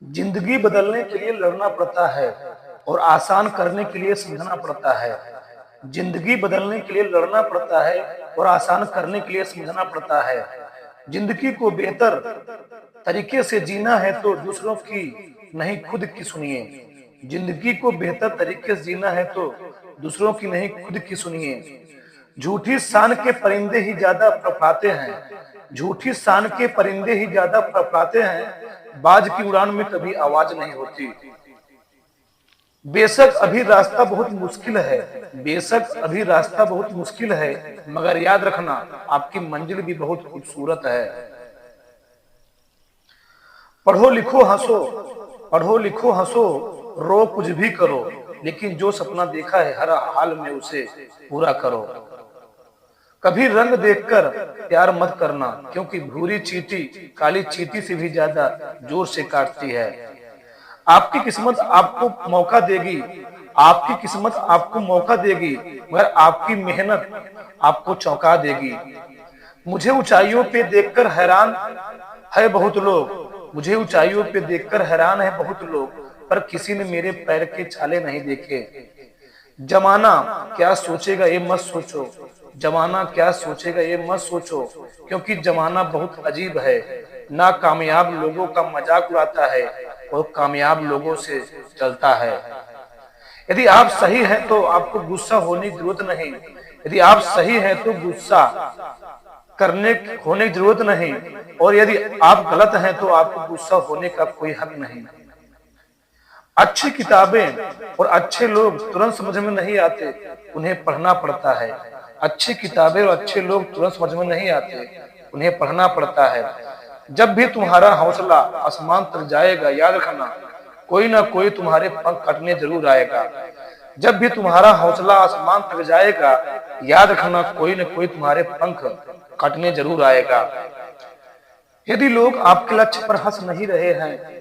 जिंदगी बदलने के लिए लड़ना पड़ता है और आसान करने के लिए समझना पड़ता है। जिंदगी बदलने के लिए लड़ना पड़ता है और आसान करने के लिए समझना पड़ता है। जिंदगी को बेहतर तरीके से जीना है तो दूसरों की नहीं खुद की सुनिए। जिंदगी को बेहतर तरीके से जीना है तो दूसरों की नहीं खुद की सुनिए। झूठी शान के परिंदे ही ज्यादा फड़फड़ाते हैं। झूठी शान के परिंदे ही ज्यादा फड़फड़ाते हैं। बाज की उड़ान में कभी आवाज नहीं होती। बेशक अभी रास्ता बहुत मुश्किल है। बेशक अभी रास्ता बहुत मुश्किल है, मगर याद रखना आपकी मंजिल भी बहुत खूबसूरत है। पढ़ो लिखो हंसो, पढ़ो लिखो हंसो, रो कुछ भी करो, लेकिन जो सपना देखा है हर हाल में उसे पूरा करो। कभी रंग देखकर प्यार मत करना, क्योंकि भूरी चींटी काली चींटी से भी ज्यादा जोर से काटती है। आपकी किस्मत आपको मौका देगी, आपकी किस्मत आपको मौका देगी, मगर आपकी मेहनत आपको चौंका देगी। मुझे ऊंचाइयों पे देखकर हैरान है बहुत लोग, मुझे ऊंचाइयों पे देखकर हैरान है बहुत लोग, पर किसी ने मेरे पैर के छाले नहीं देखे। जमाना क्या सोचेगा ये मत सोचो, जमाना क्या सोचेगा ये मत सोचो, क्योंकि जमाना बहुत अजीब है। ना कामयाब लोगों का मजाक उड़ाता है और कामयाब लोगों से चलता है। यदि आप सही हैं तो आपको गुस्सा होने की जरूरत नहीं। यदि आप सही हैं तो गुस्सा करने होने की जरूरत नहीं, और यदि आप गलत हैं तो आपको गुस्सा होने का कोई हक नहीं। अच्छी किताबें और अच्छे लोग तुरंत समझ में नहीं आते, उन्हें पढ़ना पड़ता है। अच्छी किताबें और अच्छे लोग तुरंत समझ में नहीं आते, उन्हें पढ़ना पड़ता है। जब भी तुम्हारा हौसला आसमान तक जाएगा, याद रखना कोई ना कोई तुम्हारे पंख काटने जरूर आएगा। जब भी तुम्हारा हौसला आसमान तक जाएगा, याद रखना कोई ना कोई तुम्हारे पंख काटने जरूर आएगा। यदि लोग आपके लक्ष्य पर हंस नहीं रहे हैं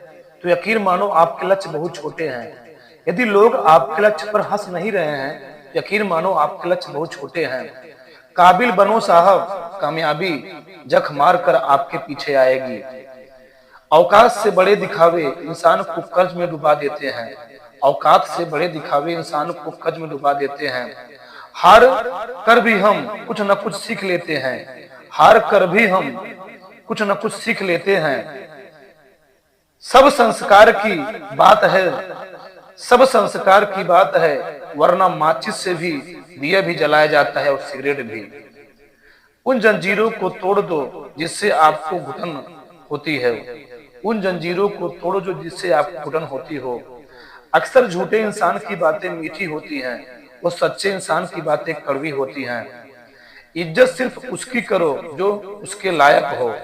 तो यकीन मानो आपके लक्ष्य बहुत छोटे हैं। यदि लोग आपके लक्ष्य पर हंस नहीं रहे हैं, यकीन मानो आपके लक्ष्य बहुत छोटे हैं। काबिल बनो साहब, कामयाबी जख मार कर आपके पीछे आएगी। औकात से बड़े दिखावे इंसान को कर्ज में डुबा देते हैं। औकात से बड़े दिखावे इंसान को कर्ज में डुबा देते हैं। हार कर भी हम कुछ न कुछ सीख लेते हैं। हार कर भी हम कुछ न कुछ सीख लेते हैं। सब संस्कार की बात है, सब संस्कार की बात है, वरना माचिस से भी दिया भी जलाया जाता है और सिगरेट भी। उन जंजीरों को तोड़ दो जिससे आपको घुटन होती है। उन जंजीरों को तोड़ो जो जिससे आपको घुटन होती हो। अक्सर झूठे इंसान की बातें मीठी होती हैं और सच्चे इंसान की बातें कड़वी होती हैं। इज्जत सिर्फ उसकी करो जो उसके लायक हो।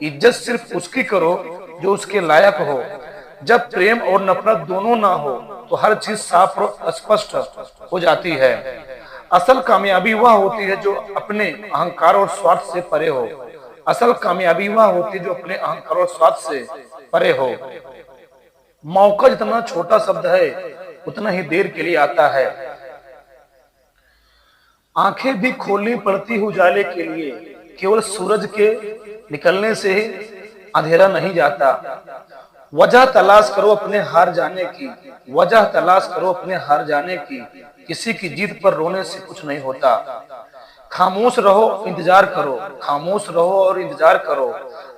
इज्जत सिर्फ उसकी करो जो उसके लायक हो। जब प्रेम और नफरत दोनों ना हो तो हर चीज साफ और स्पष्ट हो जाती है। असल कामयाबी वह होती है जो अपने अहंकार और स्वार्थ से परे हो। असल कामयाबी वह होती है जो अपने अहंकार और स्वार्थ से परे हो। मौका जितना छोटा शब्द है उतना ही देर के लिए आता है। आंखें भी खोलनी पड़ती है उजाले के लिए, केवल सूरज के निकलने से ही अंधेरा नहीं जाता। वजह तलाश करो अपने हार जाने की, वजह तलाश करो अपने हार जाने की। किसी की जीत पर रोने से कुछ नहीं होता। खामोश रहो, इंतजार करो, खामोश रहो और इंतजार करो।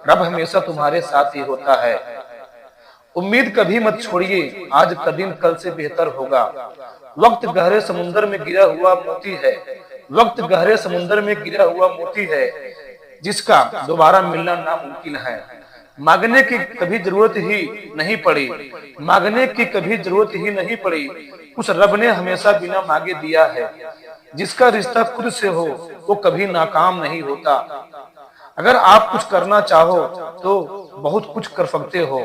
रब हमेशा तुम्हारे साथ ही होता है। उम्मीद कभी मत छोड़िए, आज का दिन कल से बेहतर होगा। वक्त गहरे समुद्र में गिरा हुआ मोती है। वक्त गहरे समुद्र में गिरा हुआ मोती है, जिसका दोबारा मिलना नामुमकिन है। मांगने की कभी जरूरत ही नहीं पड़ी, मांगने की कभी जरूरत ही नहीं पड़ी। उस रब ने हमेशा बिना मांगे दिया है। जिसका रिश्ता खुद से हो वो कभी नाकाम नहीं होता। अगर आप कुछ करना चाहो तो बहुत कुछ कर सकते हो।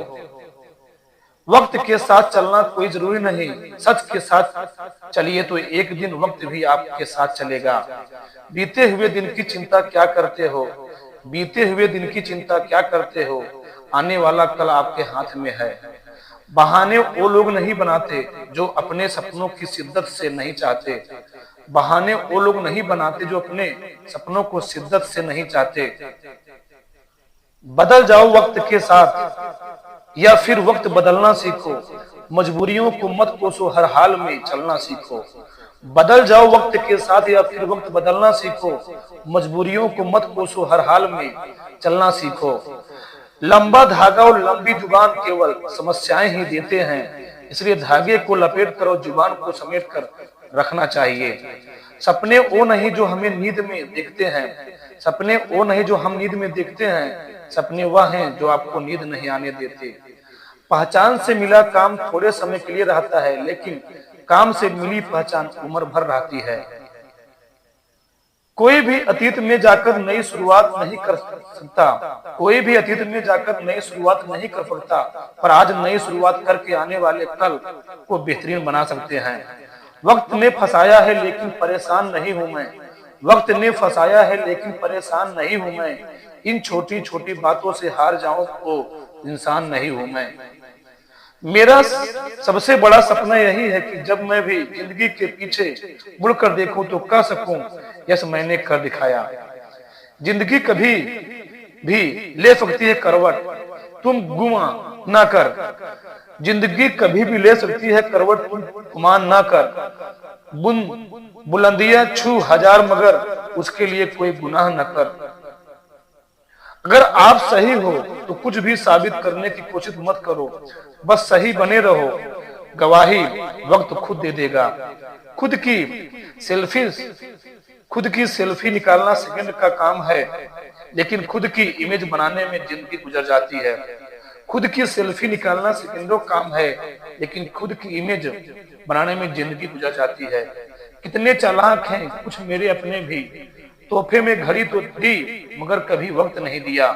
वक्त के साथ चलना कोई जरूरी नहीं, सच के साथ चलिए तो एक दिन वक्त भी आपके साथ चलेगा। बीते हुए दिन की चिंता क्या करते हो, बीते हुए दिन की चिंता क्या करते हो, आने वाला कल आपके हाथ में है। बहाने वो लोग नहीं बनाते जो अपने सपनों की शिद्दत से नहीं चाहते। बहाने वो लोग नहीं बनाते जो अपने सपनों को शिद्दत से नहीं चाहते। बदल जाओ वक्त के साथ, या फिर वक्त बदलना सीखो। मजबूरियों को मत कोसो, हर हाल में चलना सीखो। बदल जाओ वक्त के साथ या फिर वक्त बदलना सीखो। मजबूरियों को मत कोसो, हर हाल में चलना सीखो। लंबा धागा और लंबी जुबान केवल समस्याएं ही देते हैं, इसलिए धागे को लपेट कर और जुबान को समेट कर रखना चाहिए। सपने वो नहीं जो हमें नींद में देखते हैं, सपने वो नहीं जो हम नींद में देखते हैं, सपने वह हैं जो आपको नींद नहीं आने देते। पहचान से मिला काम थोड़े समय के लिए रहता है, लेकिन काम से मिली पहचान उम्र भर रहती है। कोई भी अतीत में जाकर नई शुरुआत नहीं कर सकता, कोई भी अतीत में जाकर नई शुरुआत नहीं कर सकता, पर आज नई शुरुआत करके आने वाले कल को बेहतरीन बना सकते हैं। वक्त ने फंसाया है लेकिन परेशान नहीं हूं मैं, वक्त ने फंसाया है लेकिन परेशान नहीं हूं मैं। इन छोटी छोटी बातों से हार जाऊं तो इंसान नहीं हूं मैं। मेरा सबसे बड़ा सपना यही है कि जब मैं भी जिंदगी के पीछे मुड़कर देखूं तो कह सकूं, यस मैंने कर दिखाया। जिंदगी कभी भी ले सकती है करवट, तुम गुमा ना कर। जिंदगी कभी भी ले सकती है करवट, तुम गुमान ना कर। बुलंदियां छू हजार मगर उसके लिए कोई गुनाह न कर। अगर आप सही हो तो कुछ भी साबित करने की कोशिश मत करो, बस सही बने रहो। गवाही वक्त खुद दे देगा। खुद की सेल्फी निकालना सेकंड का काम है, लेकिन खुद की इमेज बनाने में जिंदगी गुजर जाती है। खुद की सेल्फी निकालना सेकंडों काम है, लेकिन खुद की इमेज बनाने में जिंदगी गुजर जाती है। कितने चालाक हैं कुछ मेरे अपने भी, तोहफे में घड़ी तो दी मगर कभी वक्त नहीं दिया।